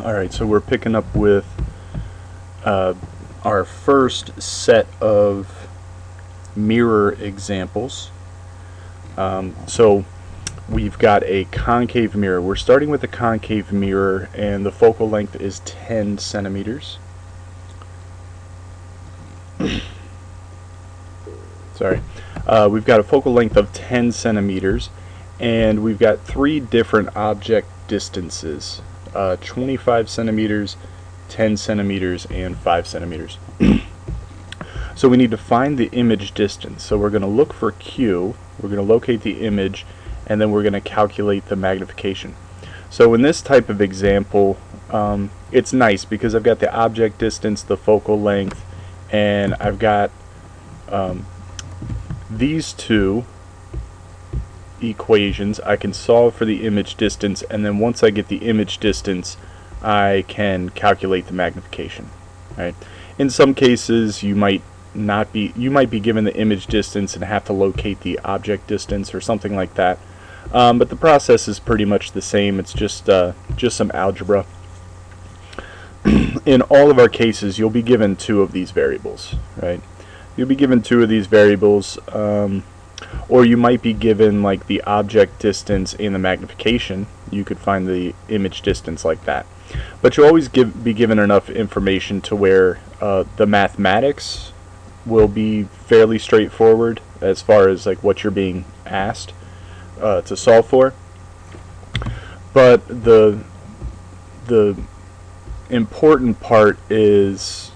Alright, so we're picking up with our first set of mirror examples. So we've got a concave mirror. We're starting with a concave mirror, and the focal length is 10 centimeters. Sorry. We've got a focal length of 10 centimeters, and we've got three different object distances. 25 centimeters, 10 centimeters, and 5 centimeters. So we need to find the image distance. So we're going to look for Q, we're going to locate the image, and then we're going to calculate the magnification. So in this type of example, it's nice because I've got the object distance, the focal length, and I've got these two equations. I can solve for the image distance, and then once I get the image distance, I can calculate the magnification. Right? In some cases, you might be given the image distance and have to locate the object distance or something like that. But the process is pretty much the same. It's just some algebra. In all of our cases, you'll be given two of these variables, right? You'll be given two of these variables, or you might be given like the object distance and the magnification. You could find the image distance like that. But you'll always be given enough information to where the mathematics will be fairly straightforward as far as like what you're being asked to solve for. But the important part is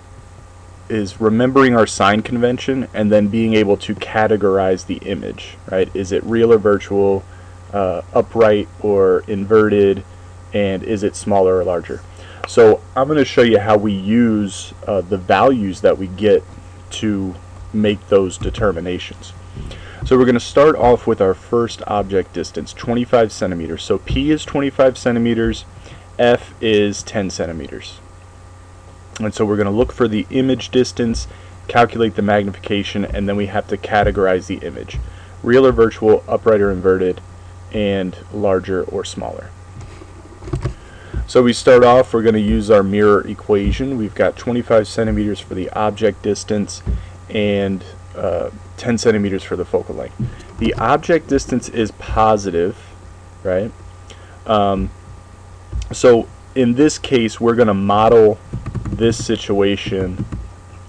remembering our sign convention and then being able to categorize the image, right? Is it real or virtual, upright or inverted, and is it smaller or larger? So I'm going to show you how we use the values that we get to make those determinations. So we're going to start off with our first object distance, 25 centimeters. So P is 25 centimeters, F is 10 centimeters. And so we're going to look for the image distance, calculate the magnification, and then we have to categorize the image. Real or virtual, upright or inverted, and larger or smaller. So we start off, we're going to use our mirror equation. We've got 25 centimeters for the object distance and 10 centimeters for the focal length. The object distance is positive, right? So in this case, we're going to model this situation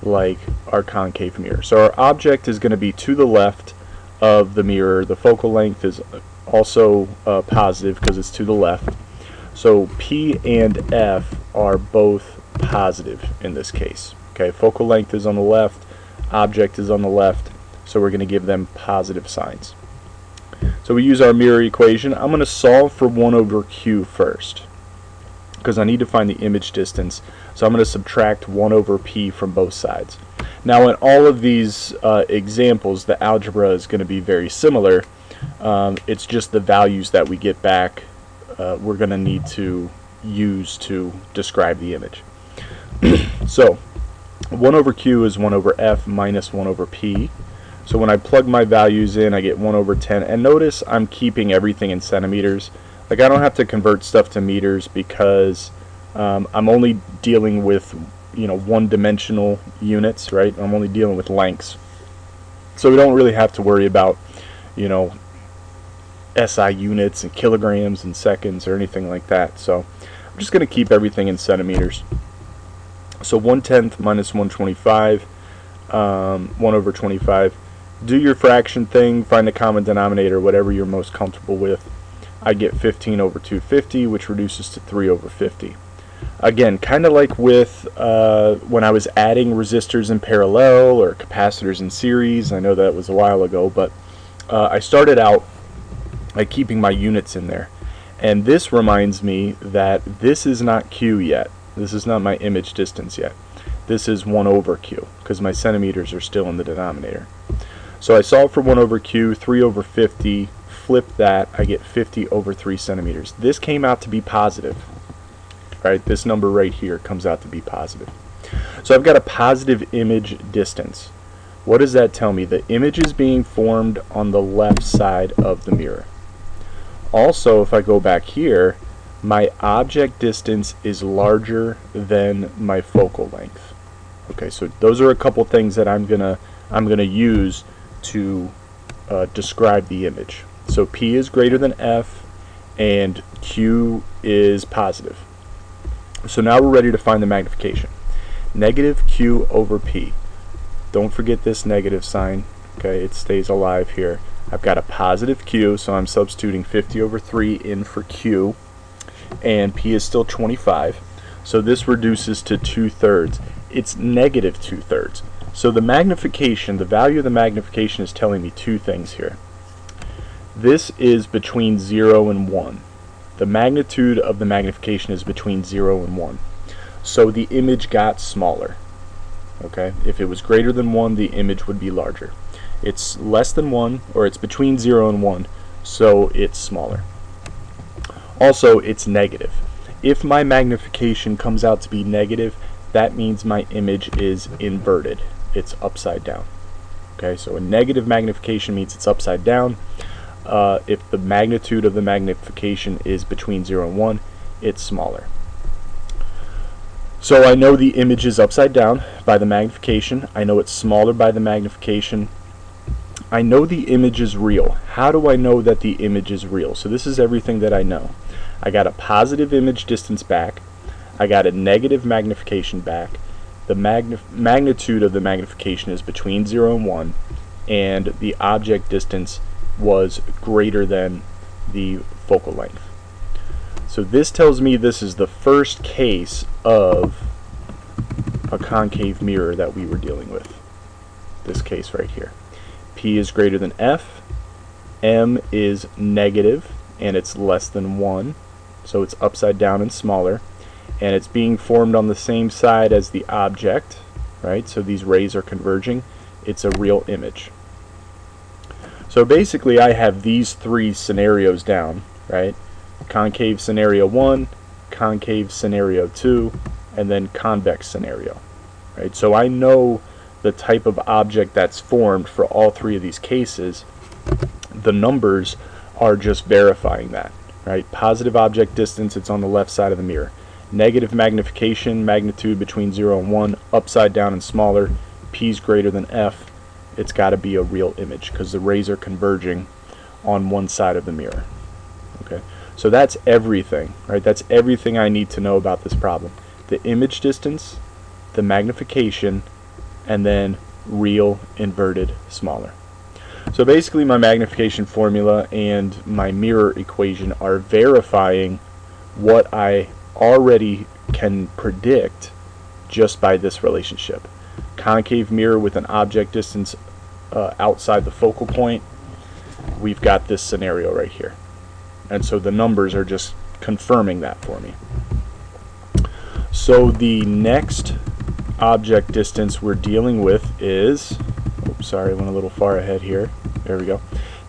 like our concave mirror. So our object is going to be to the left of the mirror. The focal length is also positive because it's to the left. So P and F are both positive in this case. Okay, focal length is on the left, object is on the left, so we're going to give them positive signs. So we use our mirror equation. I'm going to solve for 1 over Q first because I need to find the image distance. So I'm going to subtract 1 over P from both sides. Now in all of these examples, the algebra is going to be very similar. It's just the values that we get back we're going to need to use to describe the image. So 1 over Q is 1 over F minus 1 over P. So when I plug my values in, I get 1 over 10. And notice I'm keeping everything in centimeters. Like I don't have to convert stuff to meters because I'm only dealing with one-dimensional units, right? I'm only dealing with lengths. So we don't really have to worry about SI units and kilograms and seconds or anything like that. So I'm just going to keep everything in centimeters. So 1/10 minus 125, 1 over 25. Do your fraction thing, find the common denominator, whatever you're most comfortable with. I get 15 over 250, which reduces to 3 over 50. Again, kind of like with when I was adding resistors in parallel or capacitors in series. I know that was a while ago, but I started out by keeping my units in there. And this reminds me that this is not Q yet. This is not my image distance yet. This is 1 over Q because my centimeters are still in the denominator. So I solve for 1 over Q, 3 over 50, flip that, I get 50 over 3 centimeters. This came out to be positive. Right? This number right here comes out to be positive. So I've got a positive image distance. What does that tell me? The image is being formed on the left side of the mirror. Also, if I go back here, my object distance is larger than my focal length. Okay, so those are a couple things that I'm gonna use to describe the image. So P is greater than F, and Q is positive. So now we're ready to find the magnification. Negative Q over P. Don't forget this negative sign. Okay, it stays alive here. I've got a positive Q, so I'm substituting 50 over 3 in for Q, and P is still 25. So this reduces to 2/3. It's negative 2/3. So the magnification, the value of the magnification is telling me two things here. This is between 0 and 1. The magnitude of the magnification is between 0 and 1. So the image got smaller. Okay, if it was greater than 1, the image would be larger. It's less than 1, or it's between 0 and 1, so it's smaller. Also, it's negative. If my magnification comes out to be negative, that means my image is inverted. It's upside down. Okay, so a negative magnification means it's upside down. If the magnitude of the magnification is between 0 and 1, it's smaller. So I know the image is upside down by the magnification. I know it's smaller by the magnification. I know the image is real. How do I know that the image is real? So this is everything that I know. I got a positive image distance back. I got a negative magnification back. The magnitude of the magnification is between 0 and 1, and the object distance was greater than the focal length. So this tells me this is the first case of a concave mirror that we were dealing with. This case right here. P is greater than F, M is negative, and it's less than 1, so it's upside down and smaller, and it's being formed on the same side as the object, right? So these rays are converging. It's a real image. So basically I have these three scenarios down, right? Concave scenario 1, concave scenario 2, and then convex scenario, right? So I know the type of object that's formed for all three of these cases. The numbers are just verifying that, right? Positive object distance, it's on the left side of the mirror. Negative magnification, magnitude between 0 and 1, upside down and smaller, P's greater than F. It's got to be a real image because the rays are converging on one side of the mirror. Okay, so that's everything, right? That's everything I need to know about this problem. The image distance, the magnification, and then real, inverted, smaller. So basically my magnification formula and my mirror equation are verifying what I already can predict just by this relationship. Concave mirror with an object distance outside the focal point, we've got this scenario right here. And so the numbers are just confirming that for me. So the next object distance we're dealing with is, oops, sorry, I went a little far ahead here. There we go.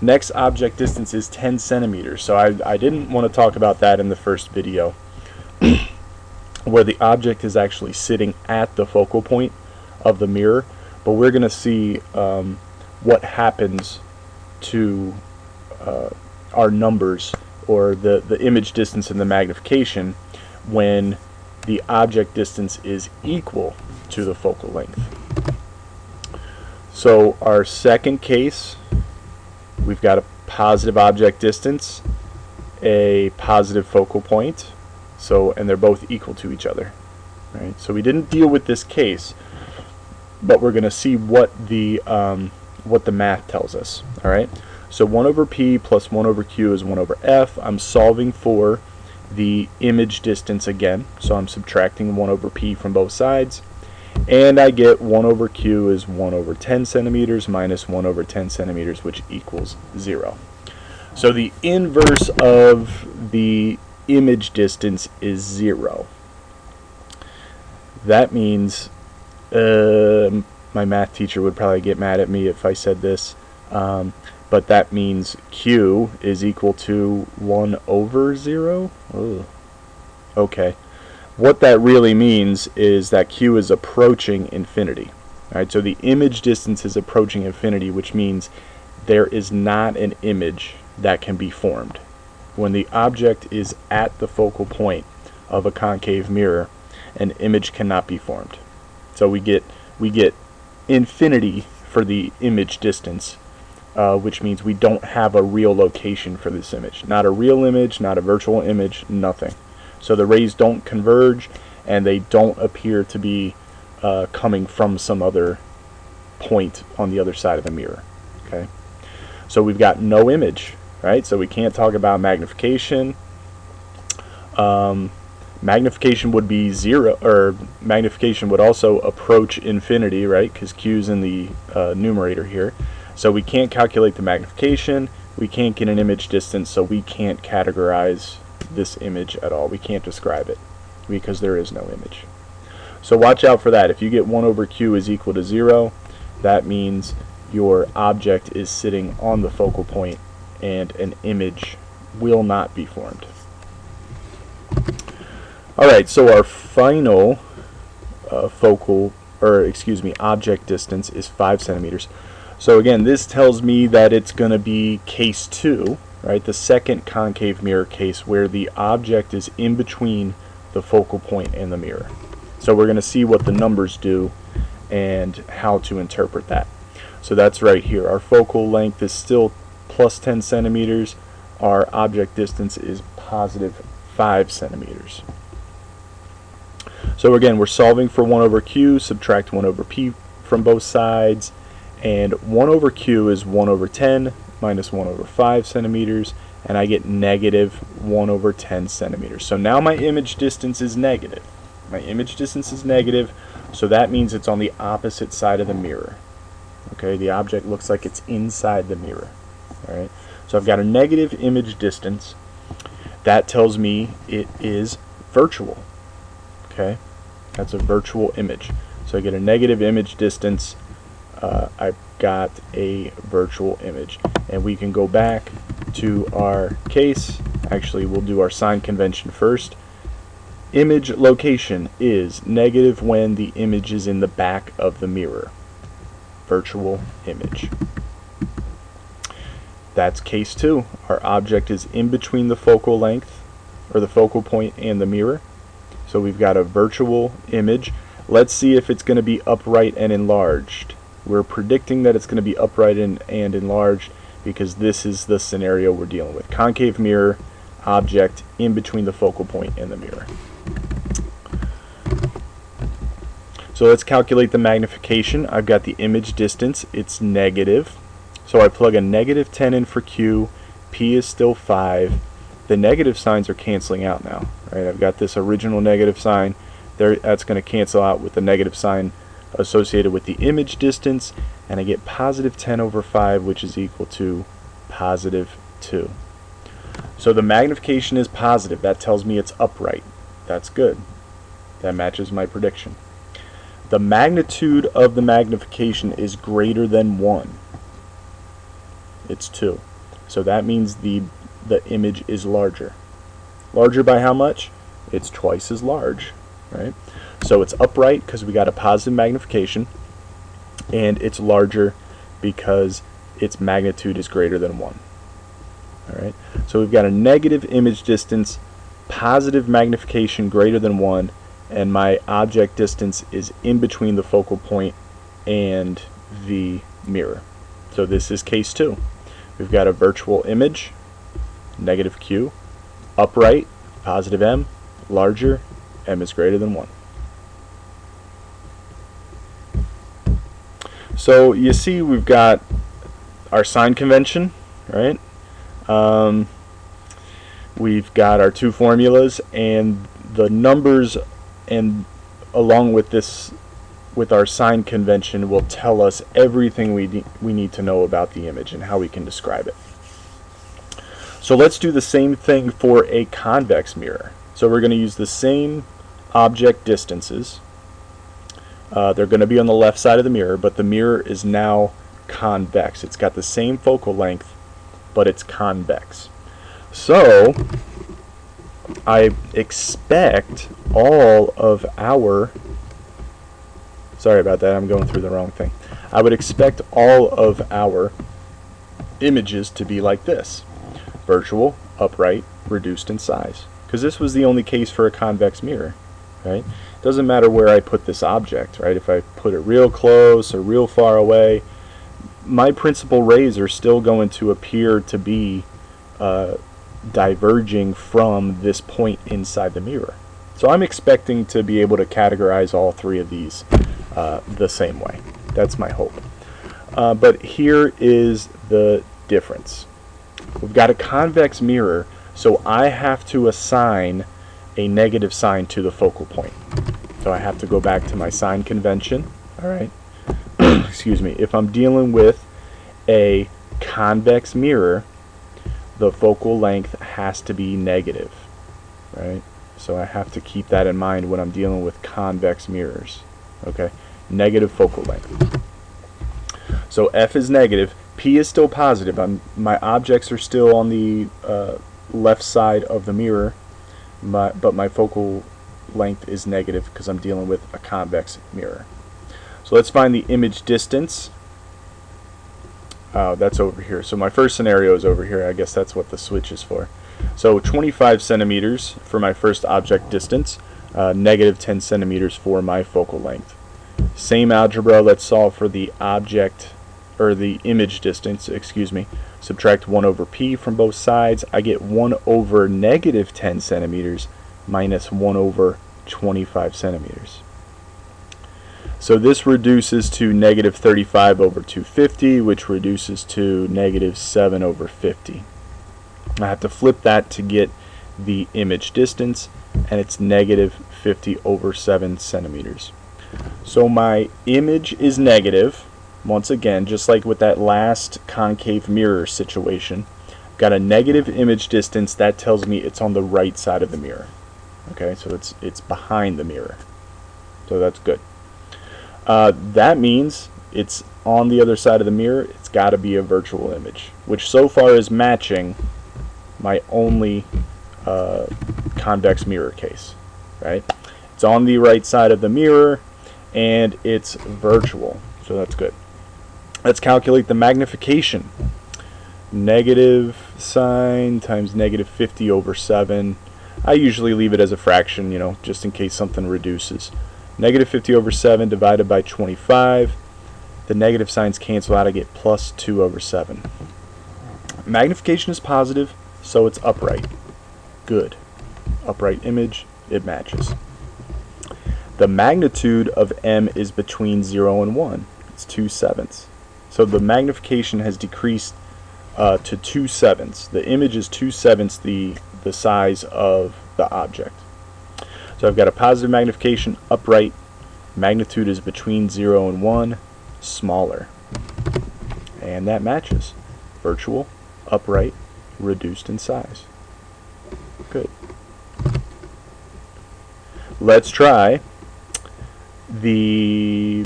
Next object distance is 10 centimeters. So I didn't want to talk about that in the first video, where the object is actually sitting at the focal point of the mirror, but we're going to see what happens to our numbers, or the image distance and the magnification, when the object distance is equal to the focal length. So our second case, we've got a positive object distance, a positive focal point, and they're both equal to each other, right? So we didn't deal with this case, but we're going to see what the math tells us. All right. So 1 over P plus 1 over Q is 1 over F. I'm solving for the image distance again, so I'm subtracting 1 over P from both sides, and I get 1 over Q is 1 over 10 centimeters minus 1 over 10 centimeters, which equals 0. So the inverse of the image distance is 0. That means my math teacher would probably get mad at me if I said this, but that means Q is equal to 1 over 0. Ugh. Okay. What that really means is that Q is approaching infinity. All right, so the image distance is approaching infinity, which means there is not an image that can be formed when the object is at the focal point of a concave mirror, an image cannot be formed. So we get infinity for the image distance, which means we don't have a real location for this image. Not a real image, not a virtual image, nothing. So the rays don't converge, and they don't appear to be coming from some other point on the other side of the mirror. Okay, so we've got no image, right? So we can't talk about magnification. Magnification would be 0, or magnification would also approach infinity, right? Because Q's in the numerator here. So we can't calculate the magnification. We can't get an image distance, so we can't categorize this image at all. We can't describe it because there is no image. So watch out for that. If you get 1 over Q is equal to 0, that means your object is sitting on the focal point and an image will not be formed. Alright, so our final object distance is 5 centimeters. So again, this tells me that it's going to be case 2, right? The second concave mirror case where the object is in between the focal point and the mirror. So we're going to see what the numbers do and how to interpret that. So that's right here. Our focal length is still plus 10 centimeters. Our object distance is positive 5 centimeters. So again, we're solving for 1 over Q, subtract 1 over P from both sides, and 1 over Q is 1 over 10 minus 1 over 5 centimeters, and I get negative 1 over 10 centimeters. So now my image distance is negative. My image distance is negative, so that means it's on the opposite side of the mirror. Okay, the object looks like it's inside the mirror. All right, so I've got a negative image distance. That tells me it is virtual. Okay, that's a virtual image. So I get a negative image distance. I've got a virtual image, and we can go back to our case. Actually, we'll do our sign convention first. Image location is negative when the image is in the back of the mirror. Virtual image. That's case 2. Our object is in between the focal length, or the focal point, and the mirror. So we've got a virtual image. Let's see if it's going to be upright and enlarged. We're predicting that it's going to be upright and enlarged because this is the scenario we're dealing with. Concave mirror, object in between the focal point and the mirror. So let's calculate the magnification. I've got the image distance. It's negative. So I plug a negative 10 in for Q. P is still 5. The negative signs are canceling out now. Right? I've got this original negative sign. That's going to cancel out with the negative sign associated with the image distance, and I get positive 10 over 5, which is equal to positive 2. So the magnification is positive. That tells me it's upright. That's good. That matches my prediction. The magnitude of the magnification is greater than 1. It's 2. So that means the image is larger. Larger by how much? It's twice as large, right? So it's upright because we got a positive magnification, and it's larger because its magnitude is greater than 1. All right. So we've got a negative image distance, positive magnification greater than 1, and my object distance is in between the focal point and the mirror. So this is case 2. We've got a virtual image, negative Q, upright, positive M, larger, M is greater than 1. So you see we've got our sign convention, right? We've got our 2 formulas, and the numbers, and along with this, with our sign convention, will tell us everything we need to know about the image and how we can describe it. So let's do the same thing for a convex mirror. So we're going to use the same object distances. They're going to be on the left side of the mirror, but the mirror is now convex. It's got the same focal length, but it's convex. So I expect all of our, sorry about that, I'm going through the wrong thing. I would expect all of our images to be like this. Virtual, upright, reduced in size. Because this was the only case for a convex mirror, right? Doesn't matter where I put this object, right? If I put it real close or real far away, my principal rays are still going to appear to be diverging from this point inside the mirror. So I'm expecting to be able to categorize all three of these the same way. That's my hope. But here is the difference. We've got a convex mirror, so I have to assign a negative sign to the focal point. So I have to go back to my sign convention. All right. Excuse me. If I'm dealing with a convex mirror, the focal length has to be negative, right? So I have to keep that in mind when I'm dealing with convex mirrors. Okay, negative focal length. So F is negative, P is still positive. My objects are still on the left side of the mirror, but my focal length is negative because I'm dealing with a convex mirror. So let's find the image distance. That's over here. So my first scenario is over here. I guess that's what the switch is for. So 25 centimeters for my first object distance, negative 10 centimeters for my focal length. Same algebra. Let's solve for the object, or the image distance, excuse me. Subtract 1 over p from both sides. I get 1 over negative 10 centimeters minus 1 over 25 centimeters. So this reduces to negative 35 over 250, which reduces to negative 7 over 50. I have to flip that to get the image distance, and it's negative 50 over 7 centimeters. So my image is negative. Once again, just like with that last concave mirror situation, got a negative image distance. That tells me it's on the right side of the mirror. Okay, so it's behind the mirror. So that's good. That means it's on the other side of the mirror. It's got to be a virtual image, which so far is matching my only convex mirror case, right? It's on the right side of the mirror and it's virtual, so that's good. Let's calculate the magnification. Negative sign times negative 50 over 7. I usually leave it as a fraction, you know, just in case something reduces. Negative 50 over 7 divided by 25. The negative signs cancel out. I get plus 2 over 7. Magnification is positive, so it's upright. Good. Upright image, it matches. The magnitude of M is between 0 and 1. It's 2/7. So the magnification has decreased to 2/7. The image is 2/7 the size of the object. So I've got a positive magnification, upright. Magnitude is between 0 and 1, smaller. And that matches. Virtual, upright, reduced in size. Good. Let's try the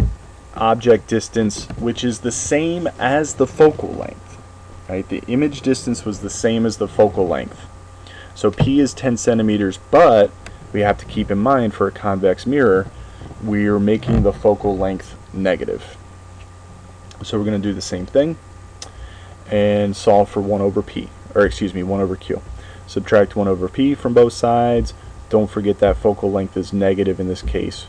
object distance, which is the same as the focal length. Right? The image distance was the same as the focal length. So P is 10 centimeters, but we have to keep in mind for a convex mirror, we're making the focal length negative. So we're going to do the same thing and solve for 1 over P, or excuse me, 1 over Q. Subtract 1 over P from both sides. Don't forget that focal length is negative in this case.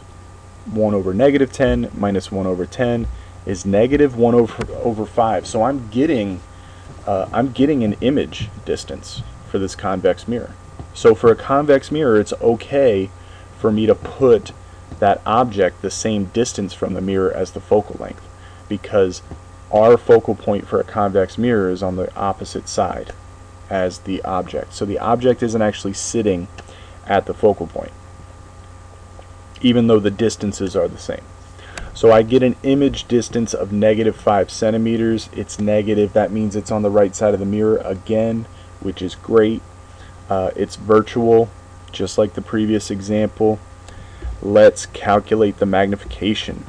1 over negative 10 minus 1 over 10 is negative 1 over 5. So I'm getting an image distance for this convex mirror. So for a convex mirror, it's okay for me to put that object the same distance from the mirror as the focal length, because our focal point for a convex mirror is on the opposite side as the object. So the object isn't actually sitting at the focal point, even though the distances are the same. So I get an image distance of negative 5 centimeters. It's negative. That means it's on the right side of the mirror again, which is great. It's virtual, just like the previous example. Let's calculate the magnification.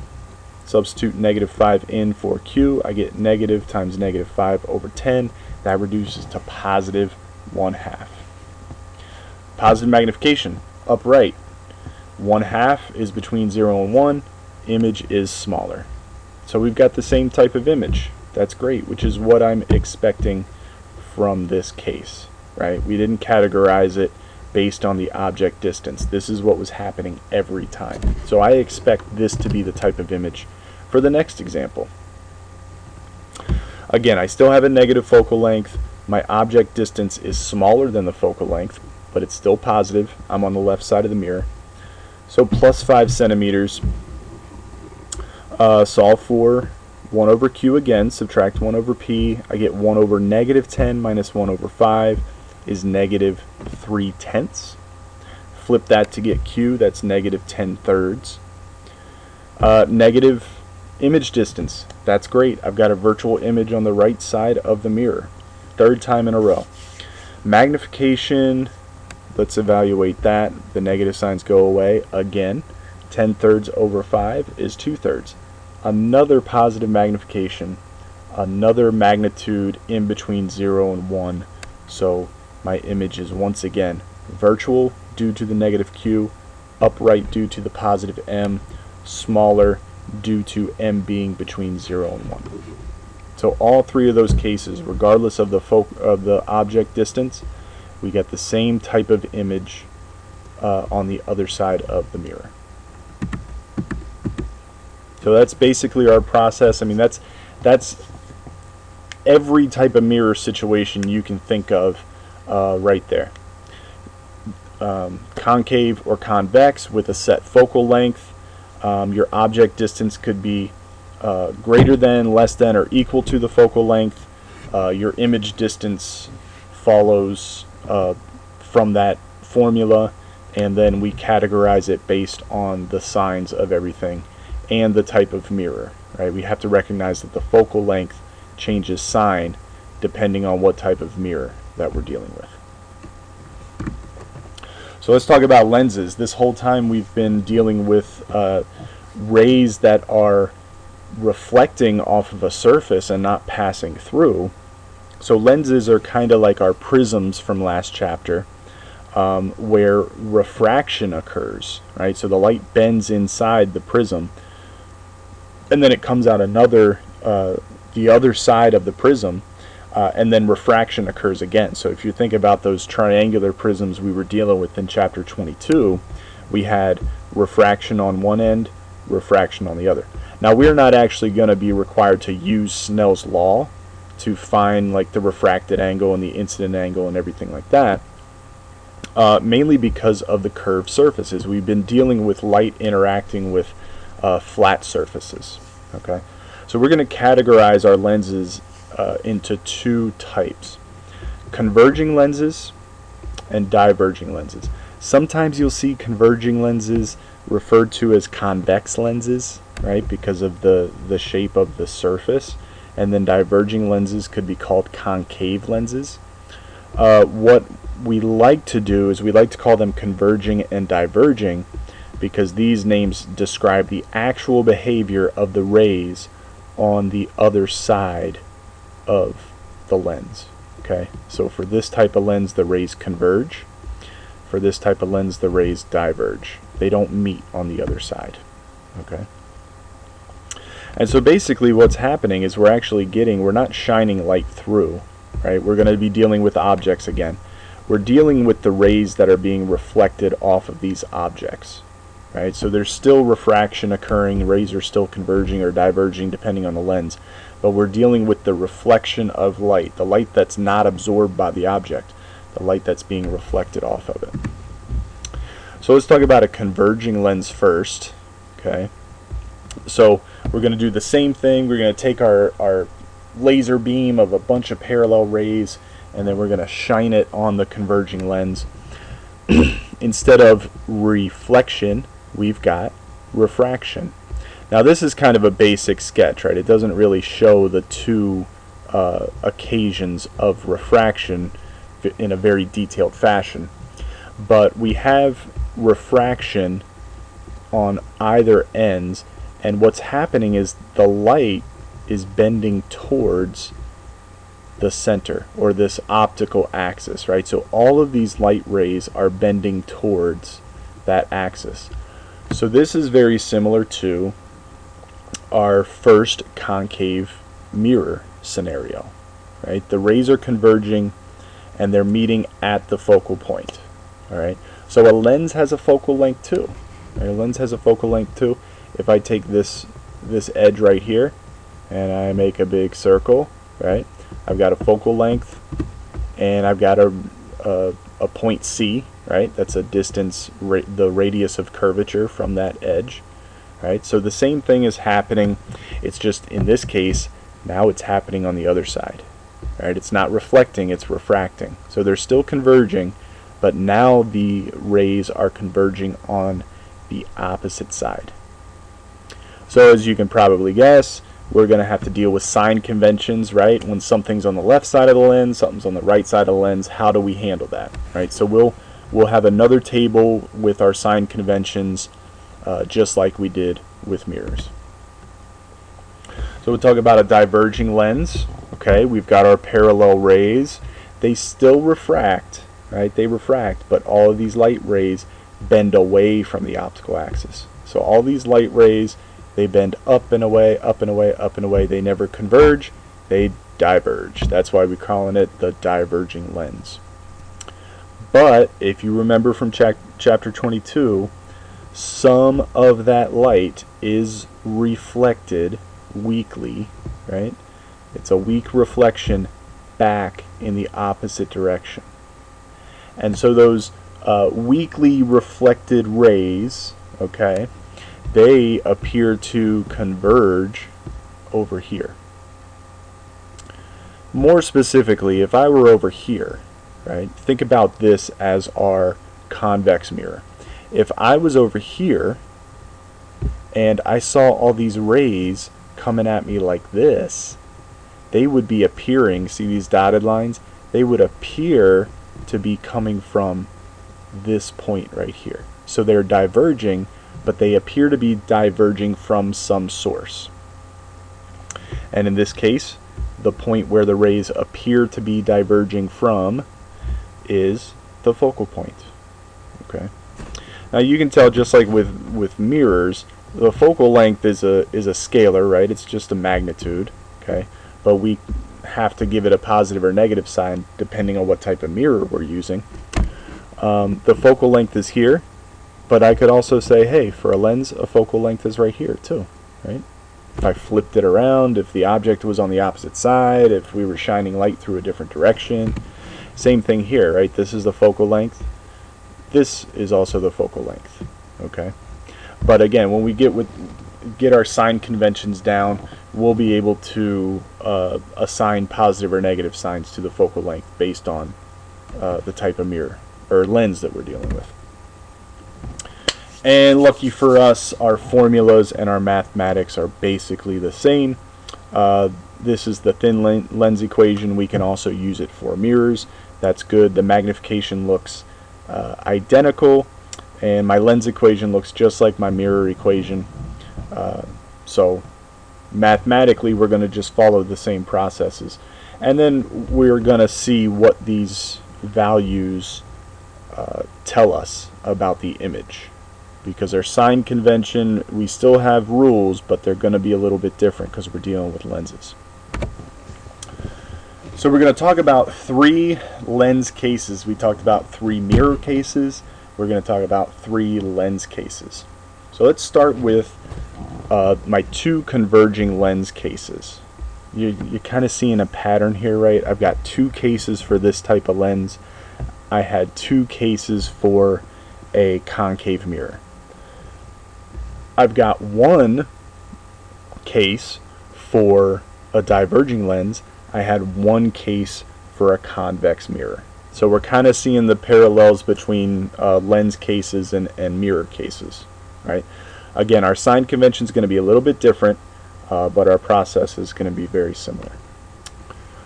Substitute negative 5 in for Q. I get negative times negative 5 over 10. That reduces to positive 1/2. Positive magnification, upright. 1/2 is between 0 and 1. Image is smaller. So we've got the same type of image. That's great, which is what I'm expecting from this case. right? We didn't categorize it based on the object distance. This is what was happening every time. So I expect this to be the type of image for the next example. Again, I still have a negative focal length. My object distance is smaller than the focal length, but it's still positive. I'm on the left side of the mirror. So plus 5 centimeters. Solve for 1 over q again, subtract 1 over p. I get 1 over negative 10 minus 1 over 5 is negative 3/10. Flip that to get q, that's negative 10/3. Negative image distance, that's great. I've got a virtual image on the right side of the mirror. Third time in a row. Magnification, let's evaluate that. The negative signs go away again. 10/3 over 5 is 2/3. Another positive magnification, another magnitude in between 0 and 1. So my image is once again virtual due to the negative q, upright due to the positive m, smaller due to m being between 0 and 1. So all three of those cases, regardless of the object distance, we get the same type of image on the other side of the mirror. So that's basically our process. I mean, that's every type of mirror situation you can think of right there. Concave or convex with a set focal length. Your object distance could be greater than, less than, or equal to the focal length. Your image distance follows from that formula, and then we categorize it based on the signs of everything and the type of mirror, right? We have to recognize that the focal length changes sign depending on what type of mirror that we're dealing with. So let's talk about lenses. This whole time we've been dealing with rays that are reflecting off of a surface and not passing through. So lenses are kind of like our prisms from last chapter, where refraction occurs, right? So the light bends inside the prism, and then it comes out the other side of the prism, and then refraction occurs again. So if you think about those triangular prisms we were dealing with in chapter 22, we had refraction on one end, refraction on the other. Now we're not actually going to be required to use Snell's law to find like the refracted angle and the incident angle and everything like that, mainly because of the curved surfaces. We've been dealing with light interacting with flat surfaces. Okay, so we're going to categorize our lenses into two types: converging lenses and diverging lenses. Sometimes you'll see converging lenses referred to as convex lenses, right, because of the shape of the surface, and then diverging lenses could be called concave lenses. What we like to do is we like to call them converging and diverging, because these names describe the actual behavior of the rays on the other side of the lens. Okay, so for this type of lens the rays converge. For this type of lens the rays diverge. They don't meet on the other side. Okay, and so basically what's happening is we're not shining light through, right? We're going to be dealing with objects again. We're dealing with the rays that are being reflected off of these objects, right? So there's still refraction occurring, rays are still converging or diverging depending on the lens, but we're dealing with the reflection of light, the light that's not absorbed by the object, the light that's being reflected off of it. So let's talk about a converging lens first. Okay, so we're going to do the same thing. We're going to take our laser beam of a bunch of parallel rays, and then we're going to shine it on the converging lens. Instead of reflection, we've got refraction. Now this is kind of a basic sketch, right? It doesn't really show the two occasions of refraction in a very detailed fashion, but we have refraction on either ends, and what's happening is the light is bending towards the center, or this optical axis, right? So all of these light rays are bending towards that axis. So this is very similar to our first concave mirror scenario, right? The rays are converging and they're meeting at the focal point. All right. So a lens has a focal length too. Right? A lens has a focal length too. If I take this edge right here and I make a big circle, right? I've got a focal length, and I've got a point C, right? That's a distance, the radius of curvature from that edge, right? So the same thing is happening. It's just in this case now it's happening on the other side, right? It's not reflecting, it's refracting. So they're still converging, but now the rays are converging on the opposite side. So as you can probably guess, we're going to have to deal with sign conventions, right? When something's on the left side of the lens, something's on the right side of the lens, how do we handle that, right? So we'll have another table with our sign conventions, just like we did with mirrors. So we'll talk about a diverging lens. Okay, we've got our parallel rays. They still refract, right? They refract, but all of these light rays bend away from the optical axis. So all these light rays, they bend up and away, up and away, up and away. They never converge, they diverge. That's why we're calling it the diverging lens. But if you remember from chapter 22, some of that light is reflected weakly, right? It's a weak reflection back in the opposite direction. And so those weakly reflected rays, okay, they appear to converge over here. More specifically, if I were over here, right, think about this as our convex mirror. If I was over here and I saw all these rays coming at me like this, they would be appearing, see these dotted lines? They would appear to be coming from this point right here. So they're diverging, but they appear to be diverging from some source. And in this case, the point where the rays appear to be diverging from is the focal point. Okay. Now you can tell, just like with mirrors, the focal length is a scalar, right? It's just a magnitude, okay? But we have to give it a positive or negative sign depending on what type of mirror we're using. The focal length is here, but I could also say, hey, for a lens, a focal length is right here too, right? If I flipped it around, if the object was on the opposite side, if we were shining light through a different direction, same thing here, right? This is the focal length. This is also the focal length, okay? But again, when we get our sign conventions down, we'll be able to assign positive or negative signs to the focal length based on the type of mirror or lens that we're dealing with. And lucky for us, our formulas and our mathematics are basically the same. This is the thin lens equation. We can also use it for mirrors. That's good. The magnification looks identical, and my lens equation looks just like my mirror equation. So mathematically, we're going to just follow the same processes. And then we're going to see what these values tell us about the image. Because our sign convention, we still have rules, but they're going to be a little bit different because we're dealing with lenses. So we're going to talk about 3 lens cases. We talked about 3 mirror cases. We're going to talk about 3 lens cases. So let's start with my 2 converging lens cases. You're kind of seeing a pattern here, right? I've got 2 cases for this type of lens. I had 2 cases for a concave mirror. I've got 1 case for a diverging lens. I had 1 case for a convex mirror. So we're kind of seeing the parallels between lens cases and mirror cases, right? Again, our sign convention is going to be a little bit different, but our process is going to be very similar.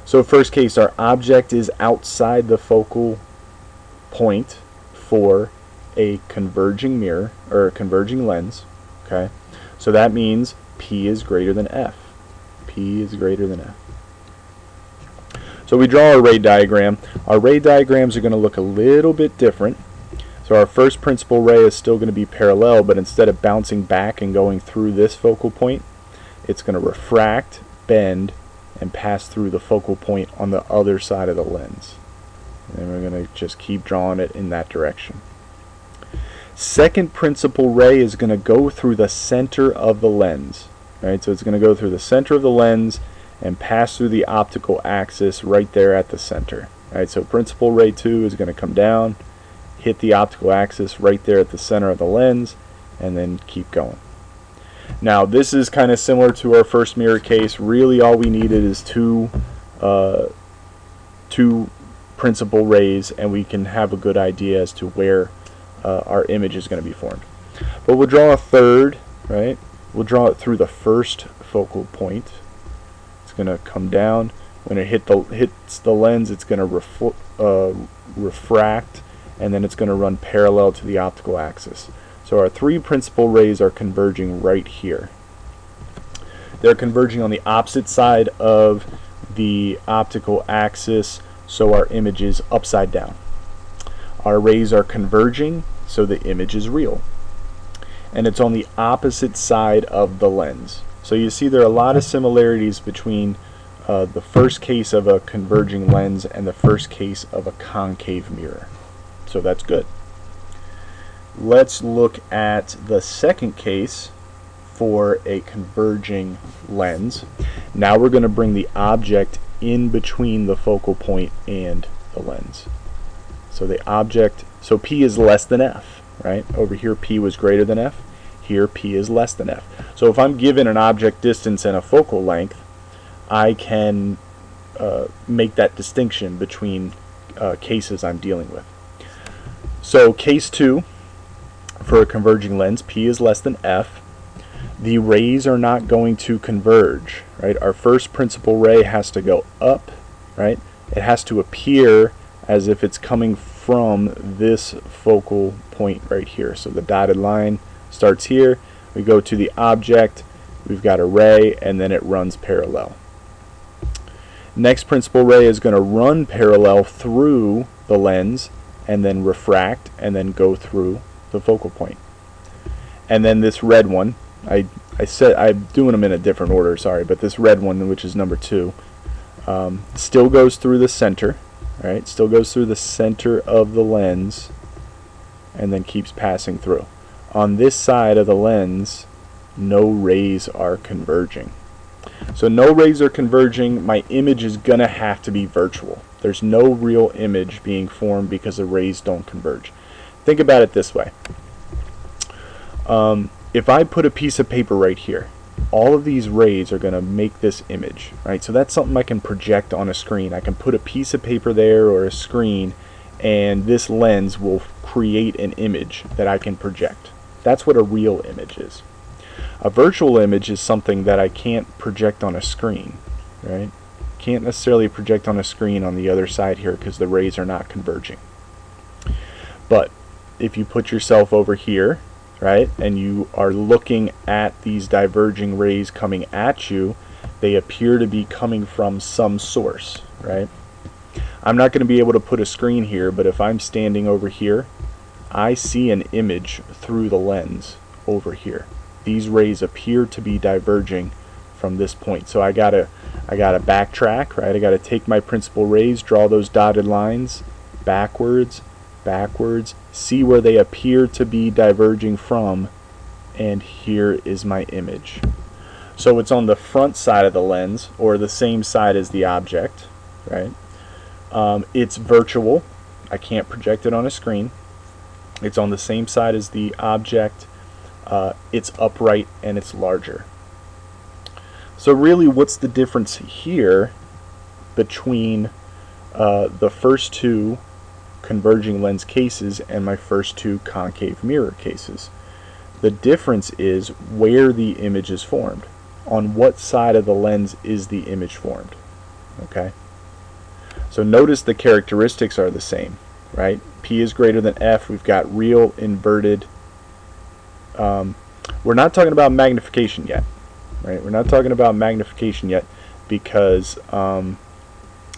So first case, our object is outside the focal point for a converging mirror or a converging lens. Okay, so that means P is greater than F. P is greater than F. So we draw our ray diagram. Our ray diagrams are going to look a little bit different. So our first principal ray is still going to be parallel, but instead of bouncing back and going through this focal point, it's going to refract, bend, and pass through the focal point on the other side of the lens. and we're going to just keep drawing it in that direction. Second principal ray is going to go through the center of the lens. Right, so it's going to go through the center of the lens and pass through the optical axis right there at the center. Right, so principal ray 2 is going to come down, hit the optical axis right there at the center of the lens, and then keep going. Now this is kind of similar to our first mirror case. Really all we needed is two principal rays, and we can have a good idea as to where our image is going to be formed. But we'll draw a third, right? We'll draw it through the first focal point. It's going to come down. When it hits the lens, it's going to refract, and then it's going to run parallel to the optical axis. So our three principal rays are converging right here. They're converging on the opposite side of the optical axis, so our image is upside down. Our rays are converging, so the image is real. And it's on the opposite side of the lens. So you see there are a lot of similarities between the first case of a converging lens and the first case of a concave mirror. So that's good. Let's look at the second case for a converging lens. Now we're going to bring the object in between the focal point and the lens. So the object, so P is less than F. Right? Over here P was greater than F. Here P is less than F. So if I'm given an object distance and a focal length, I can make that distinction between cases I'm dealing with. So case 2, for a converging lens, P is less than F. The rays are not going to converge. Right? Our first principal ray has to go up. Right? It has to appear as if it's coming from this focal point right here. So the dotted line starts here, we go to the object, we've got a ray, and then it runs parallel. Next principal ray is going to run parallel through the lens and then refract and then go through the focal point. And then this red one, I said I'm doing them in a different order, sorry, but this red one, which is number 2, still goes through the center. Right, still goes through the center of the lens and then keeps passing through. On this side of the lens, no rays are converging. So no rays are converging. My image is going to have to be virtual. There's no real image being formed because the rays don't converge. Think about it this way. If I put a piece of paper right here, all of these rays are going to make this image, right? So that's something I can project on a screen. I can put a piece of paper there or a screen, and this lens will create an image that I can project. That's what a real image is. A virtual image is something that I can't project on a screen, right? Can't necessarily project on a screen on the other side here because the rays are not converging. But if you put yourself over here, right, and you are looking at these diverging rays coming at you, they appear to be coming from some source, right? I'm not going to be able to put a screen here, but if I'm standing over here, I see an image through the lens over here. These rays appear to be diverging from this point. So I gotta backtrack, right? I gotta take my principal rays, draw those dotted lines backwards, see where they appear to be diverging from, and here is my image. So it's on the front side of the lens, or the same side as the object, right? It's virtual. I can't project it on a screen. It's on the same side as the object. It's upright and it's larger. So really, what's the difference here between the first two converging lens cases and my first two concave mirror cases? The difference is where the image is formed. On what side of the lens is the image formed? Okay. So notice the characteristics are the same, right? P is greater than F. We've got real inverted. We're not talking about magnification yet, right? We're not talking about magnification yet because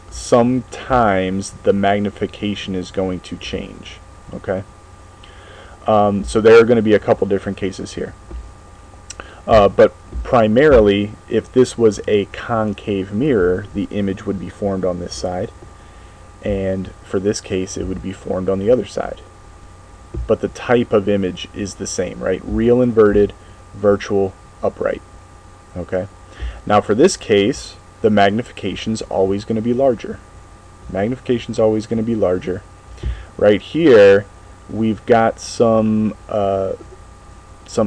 sometimes the magnification is going to change, okay? So there are going to be a couple different cases here. But primarily, if this was a concave mirror, the image would be formed on this side. and for this case it would be formed on the other side. But the type of image is the same, right? Real inverted, virtual upright. Okay. Now for this case, the magnification's always going to be larger. Magnification's always going to be larger. Right here, we've got some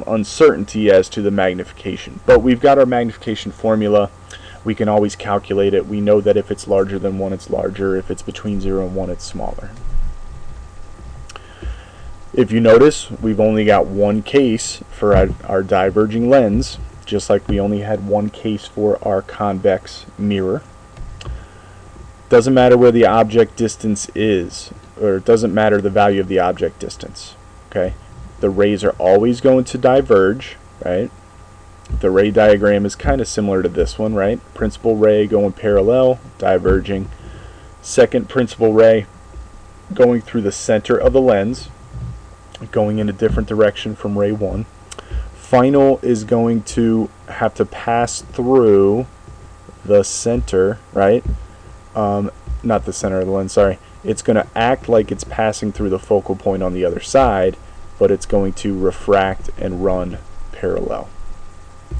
uncertainty as to the magnification, but we've got our magnification formula. We can always calculate it. We know that if it's larger than 1, it's larger. If it's between 0 and 1, it's smaller. If you notice, we've only got one case for our diverging lens, just like we only had one case for our convex mirror. Doesn't matter where the object distance is, or it doesn't matter the value of the object distance. Okay, the rays are always going to diverge, right? The ray diagram is kind of similar to this one, right? Principal ray going parallel, diverging. Second principal ray going through the center of the lens, going in a different direction from ray 1. Final is going to have to pass through the center, right? Not the center of the lens, sorry. It's going to act like it's passing through the focal point on the other side, but it's going to refract and run parallel.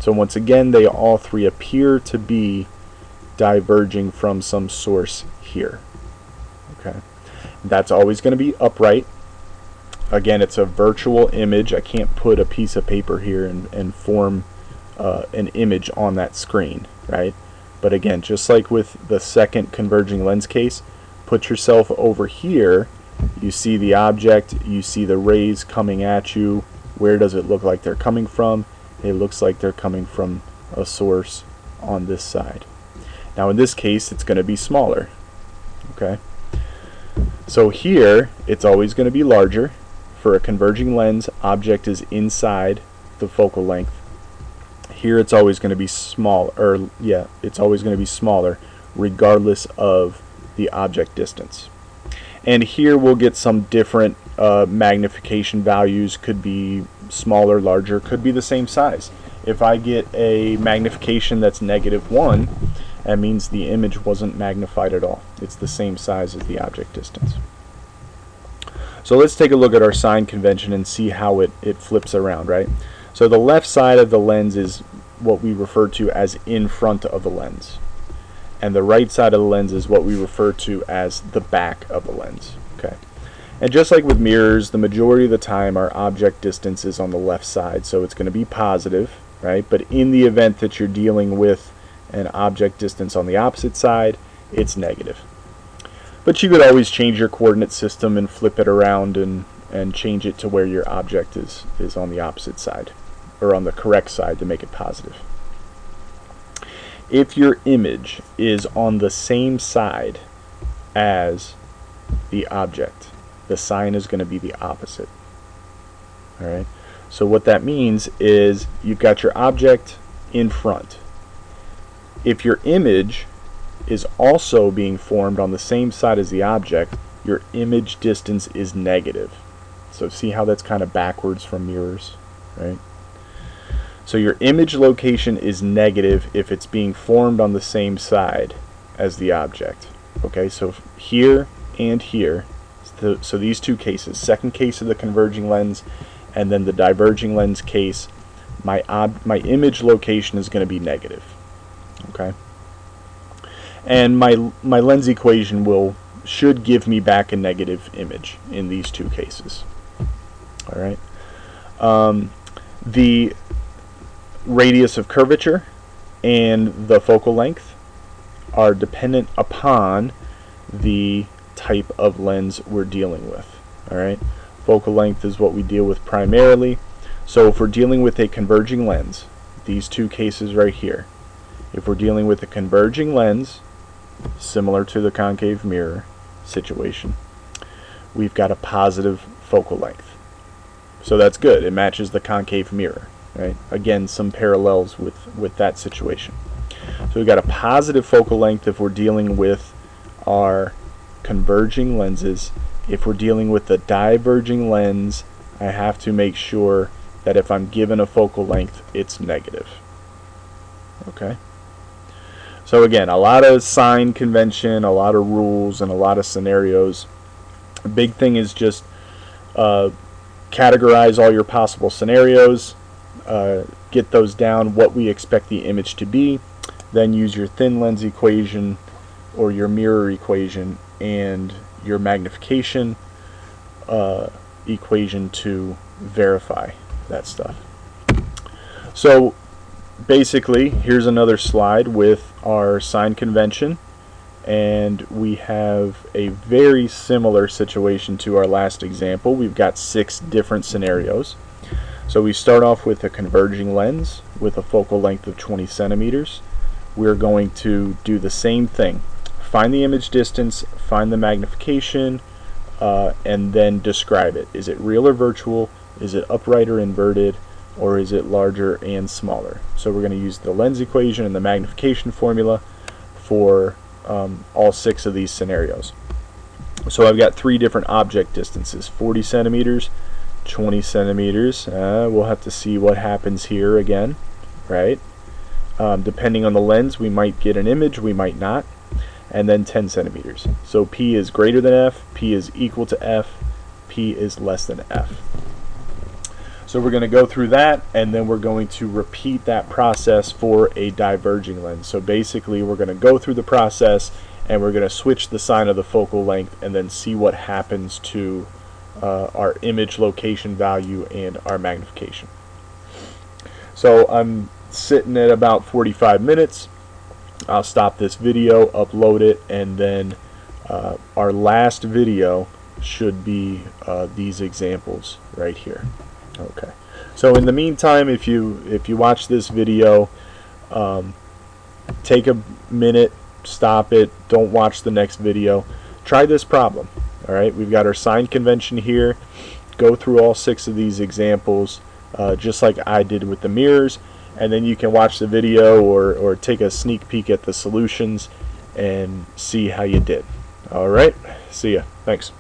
So once again, they all three appear to be diverging from some source here. Okay, that's always going to be upright. Again, it's a virtual image. I can't put a piece of paper here and form an image on that screen, right? But again, just like with the second converging lens case, put yourself over here. You see the object, you see the rays coming at you. Where does it look like they're coming from? It looks like they're coming from a source on this side. Now in this case, it's going to be smaller. Okay, so here it's always going to be larger. For a converging lens, object is inside the focal length. Here it's always going to be it's always going to be smaller regardless of the object distance. And here we'll get some different magnification values. Could be smaller, larger, could be the same size. If I get a magnification that's -1, that means the image wasn't magnified at all. It's the same size as the object distance. So let's take a look at our sign convention and see how it flips around, right? So the left side of the lens is what we refer to as in front of the lens. And the right side of the lens is what we refer to as the back of the lens. Okay. And just like with mirrors, the majority of the time our object distance is on the left side, so it's going to be positive, right? But in the event that you're dealing with an object distance on the opposite side, it's negative. But you could always change your coordinate system and flip it around and change it to where your object is on the opposite side, or on the correct side, to make it positive. If your image is on the same side as the object, the sign is going to be the opposite. Alright, so what that means is you've got your object in front. If your image is also being formed on the same side as the object, your image distance is negative. So see how that's kind of backwards from mirrors, right? So your image location is negative if it's being formed on the same side as the object. Okay, so here and here, so these two cases, second case of the converging lens and then the diverging lens case, my image location is going to be negative. Okay, and my lens equation should give me back a negative image in these two cases. All right, the radius of curvature and the focal length are dependent upon the type of lens we're dealing with. All right, focal length is what we deal with primarily. So if we're dealing with a converging lens, these two cases right here, if we're dealing with a converging lens similar to the concave mirror situation, we've got a positive focal length. So that's good, it matches the concave mirror, right? Again, some parallels with that situation. So we've got a positive focal length if we're dealing with our converging lenses. If we're dealing with the diverging lens, I have to make sure that if I'm given a focal length, it's negative. Okay. So again, a lot of sign convention, a lot of rules, and a lot of scenarios. The big thing is just categorize all your possible scenarios, get those down, what we expect the image to be, then use your thin lens equation or your mirror equation and your magnification equation to verify that stuff. So basically, here's another slide with our sign convention, and we have a very similar situation to our last example. We've got 6 different scenarios. So we start off with a converging lens with a focal length of 20 centimeters. We're going to do the same thing. Find the image distance, find the magnification, and then describe it. Is it real or virtual? Is it upright or inverted? Or is it larger and smaller? So we're going to use the lens equation and the magnification formula for all 6 of these scenarios. So I've got 3 different object distances, 40 centimeters, 20 centimeters. We'll have to see what happens here again, right? Depending on the lens, we might get an image, we might not. And then 10 centimeters. So P is greater than F, P is equal to F, P is less than F. So we're going to go through that, and then we're going to repeat that process for a diverging lens. So basically we're going to go through the process, and we're going to switch the sign of the focal length and then see what happens to our image location value and our magnification. So I'm sitting at about 45 minutes. I'll stop this video, upload it, and then our last video should be these examples right here. Okay. So in the meantime, if you watch this video, take a minute, stop it, don't watch the next video. Try this problem. All right, we've got our sign convention here. Go through all 6 of these examples, just like I did with the mirrors, and then you can watch the video or take a sneak peek at the solutions and see how you did. All right, see ya. Thanks.